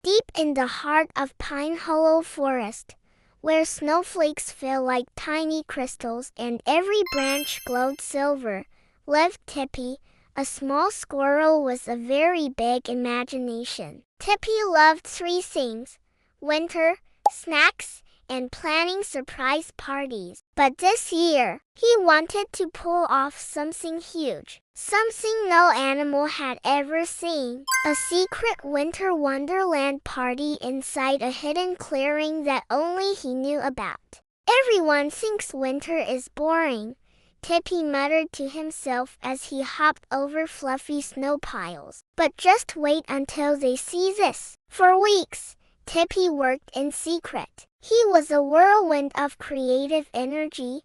Deep in the heart of Pine Hollow Forest, where snowflakes fell like tiny crystals and every branch glowed silver, lived Tippy, a small squirrel with a very big imagination. Tippy loved three things: winter, snacks, and planning surprise parties. But this year, he wanted to pull off something huge, something no animal had ever seen. A secret Winter Wonderland party inside a hidden clearing that only he knew about. Everyone thinks winter is boring, Tippy muttered to himself as he hopped over fluffy snow piles. But just wait until they see this. For weeks, Tippy worked in secret. He was a whirlwind of creative energy,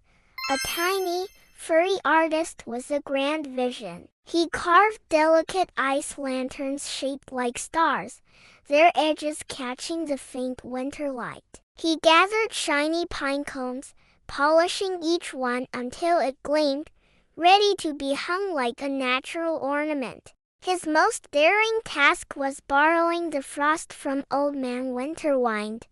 a tiny, furry artist with a grand vision. He carved delicate ice lanterns shaped like stars, their edges catching the faint winter light. He gathered shiny pine cones, polishing each one until it gleamed, ready to be hung like a natural ornament. His most daring task was borrowing the frost from Old Man Winterwind,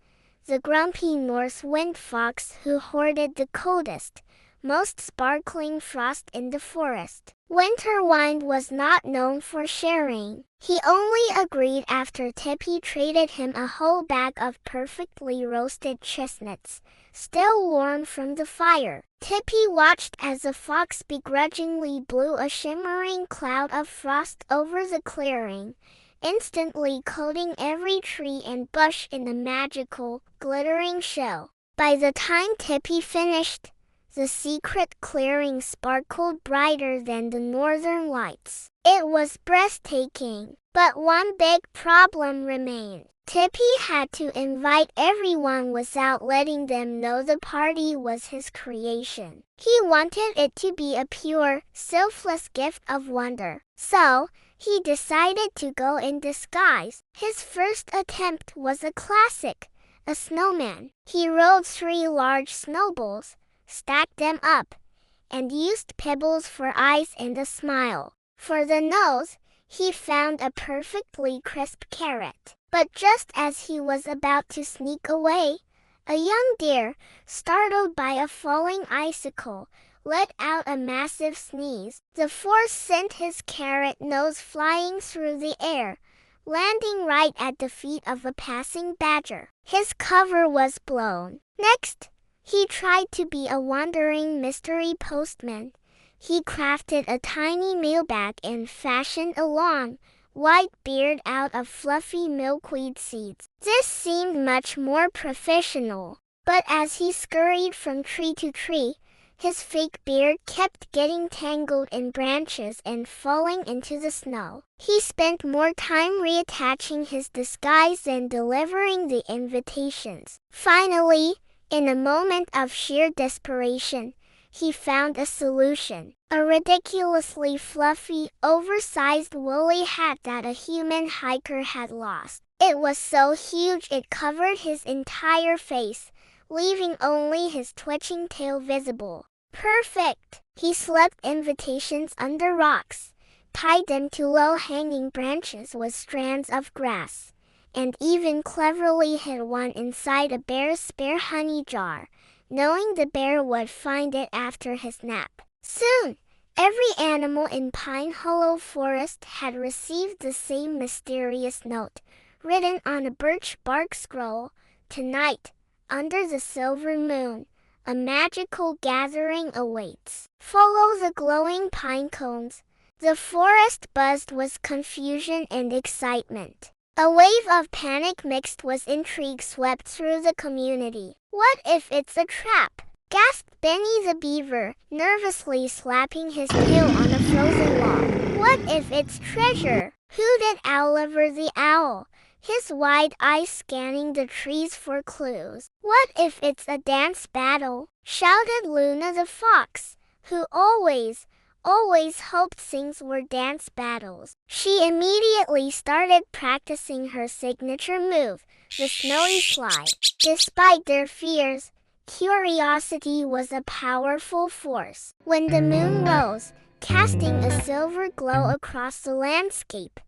the grumpy north wind fox who hoarded the coldest, most sparkling frost in the forest. Winterwind was not known for sharing. He only agreed after Tippy traded him a whole bag of perfectly roasted chestnuts, still warm from the fire. Tippy watched as the fox begrudgingly blew a shimmering cloud of frost over the clearing, instantly coating every tree and bush in a magical, glittering show. By the time Tippy finished, the secret clearing sparkled brighter than the northern lights. It was breathtaking, but one big problem remained. Tippy had to invite everyone without letting them know the party was his creation. He wanted it to be a pure, selfless gift of wonder. So, he decided to go in disguise. His first attempt was a classic, a snowman. He rolled 3 large snowballs, stacked them up, and used pebbles for eyes and a smile. For the nose, he found a perfectly crisp carrot. But just as he was about to sneak away, a young deer, startled by a falling icicle, let out a massive sneeze. The force sent his carrot nose flying through the air, landing right at the feet of a passing badger. His cover was blown. Next, he tried to be a wandering mystery postman. He crafted a tiny mailbag and fashioned a long, white beard out of fluffy milkweed seeds. This seemed much more professional. But as he scurried from tree to tree, his fake beard kept getting tangled in branches and falling into the snow. He spent more time reattaching his disguise than delivering the invitations. Finally, in a moment of sheer desperation, he found a solution. A ridiculously fluffy, oversized woolly hat that a human hiker had lost. It was so huge it covered his entire face, leaving only his twitching tail visible. Perfect! He slipped invitations under rocks, tied them to low-hanging branches with strands of grass, and even cleverly hid one inside a bear's spare honey jar, knowing the bear would find it after his nap. Soon, every animal in Pine Hollow Forest had received the same mysterious note, written on a birch bark scroll. Tonight, under the silver moon, a magical gathering awaits. Follow the glowing pine cones. The forest buzzed with confusion and excitement. A wave of panic mixed with intrigue swept through the community. What if it's a trap? Gasped Benny the beaver, nervously slapping his tail on a frozen log. What if it's treasure? Hooted Oliver the owl, his wide eyes scanning the trees for clues. What if it's a dance battle? Shouted Luna the fox, who always hoped things were dance battles. She immediately started practicing her signature move, the snowy slide. Despite their fears, curiosity was a powerful force. When the moon rose, casting a silver glow across the landscape,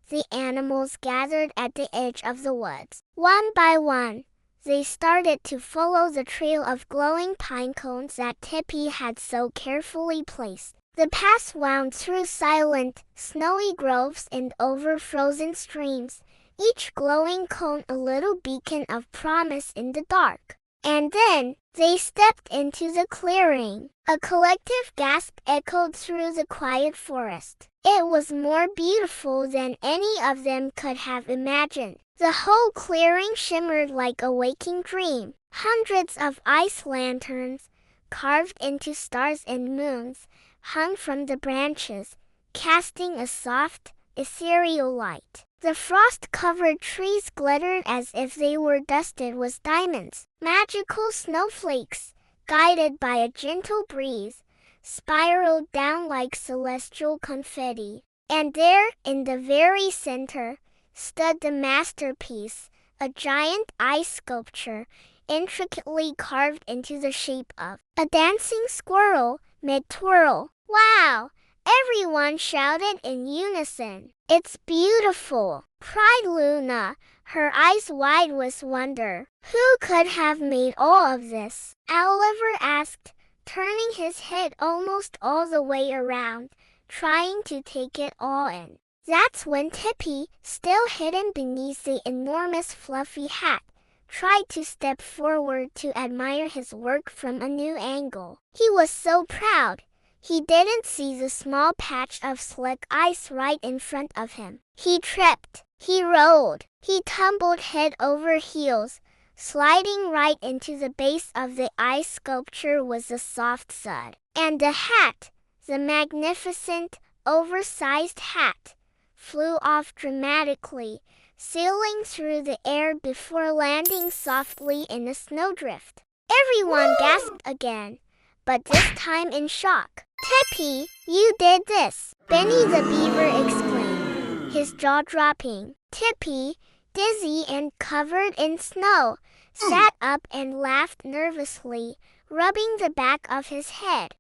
the animals gathered at the edge of the woods. One by one, they started to follow the trail of glowing pine cones that Tippy had so carefully placed. The path wound through silent, snowy groves and over frozen streams, each glowing cone a little beacon of promise in the dark. And then, they stepped into the clearing. A collective gasp echoed through the quiet forest. It was more beautiful than any of them could have imagined. The whole clearing shimmered like a waking dream. Hundreds of ice lanterns, carved into stars and moons, hung from the branches, casting a soft, ethereal light. The frost-covered trees glittered as if they were dusted with diamonds. Magical snowflakes, guided by a gentle breeze, spiraled down like celestial confetti. And there, in the very center, stood the masterpiece, a giant ice sculpture, intricately carved into the shape of a dancing squirrel mid-twirl. "Wow!" everyone shouted in unison. "It's beautiful," cried Luna, her eyes wide with wonder. "Who could have made all of this?" Oliver asked, turning his head almost all the way around, trying to take it all in. That's when Tippy, still hidden beneath the enormous fluffy hat, tried to step forward to admire his work from a new angle. He was so proud. He didn't see the small patch of slick ice right in front of him. He tripped. He rolled. He tumbled head over heels, sliding right into the base of the ice sculpture with a soft thud. And the hat, the magnificent, oversized hat, flew off dramatically, sailing through the air before landing softly in a snowdrift. Everyone gasped again, but this time in shock. "Tippy, you did this!" Benny the Beaver exclaimed, his jaw dropping. Tippy, dizzy and covered in snow, sat up and laughed nervously, rubbing the back of his head.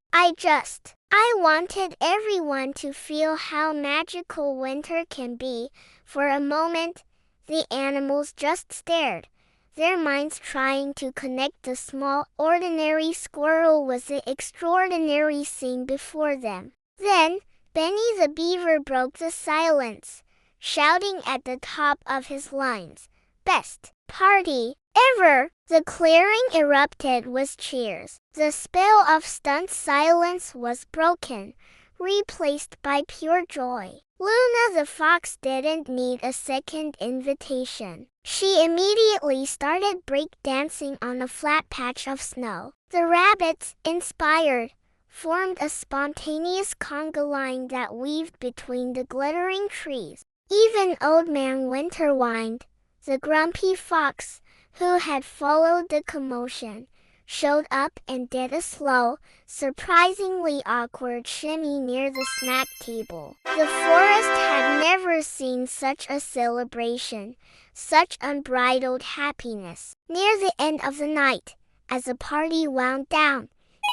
I wanted everyone to feel how magical winter can be." For a moment, the animals just stared, their minds trying to connect the small, ordinary squirrel with the extraordinary scene before them. Then, Benny the Beaver broke the silence, shouting at the top of his lungs, "Best party ever!" The clearing erupted with cheers. The spell of stunned silence was broken, replaced by pure joy. Luna the fox didn't need a second invitation. She immediately started break-dancing on a flat patch of snow. The rabbits, inspired, formed a spontaneous conga line that weaved between the glittering trees. Even Old Man Winter whined, the grumpy fox, who had followed the commotion, showed up and did a slow, surprisingly awkward shimmy near the snack table. The forest had never seen such a celebration, such unbridled happiness. Near the end of the night, as the party wound down,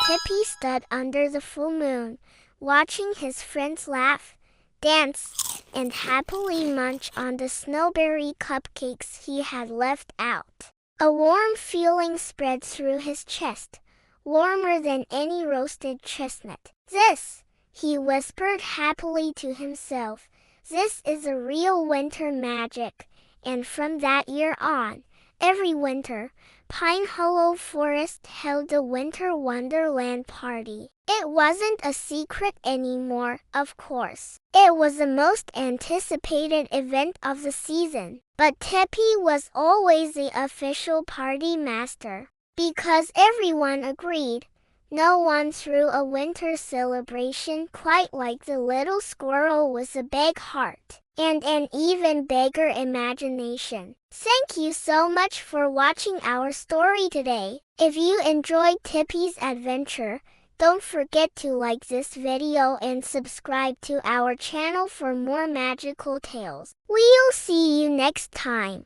Tippy stood under the full moon, watching his friends laugh, dance, and happily munch on the snowberry cupcakes he had left out. A warm feeling spread through his chest, warmer than any roasted chestnut. "This," he whispered happily to himself, "this is a real winter magic." And from that year on, every winter, Pine Hollow Forest held the Winter Wonderland party. It wasn't a secret anymore, of course. It was the most anticipated event of the season. But Tippy was always the official party master. Because everyone agreed, no one threw a winter celebration quite like the little squirrel with a big heart and an even bigger imagination. Thank you so much for watching our story today. If you enjoyed Tippy's adventure, don't forget to like this video and subscribe to our channel for more magical tales. We'll see you next time.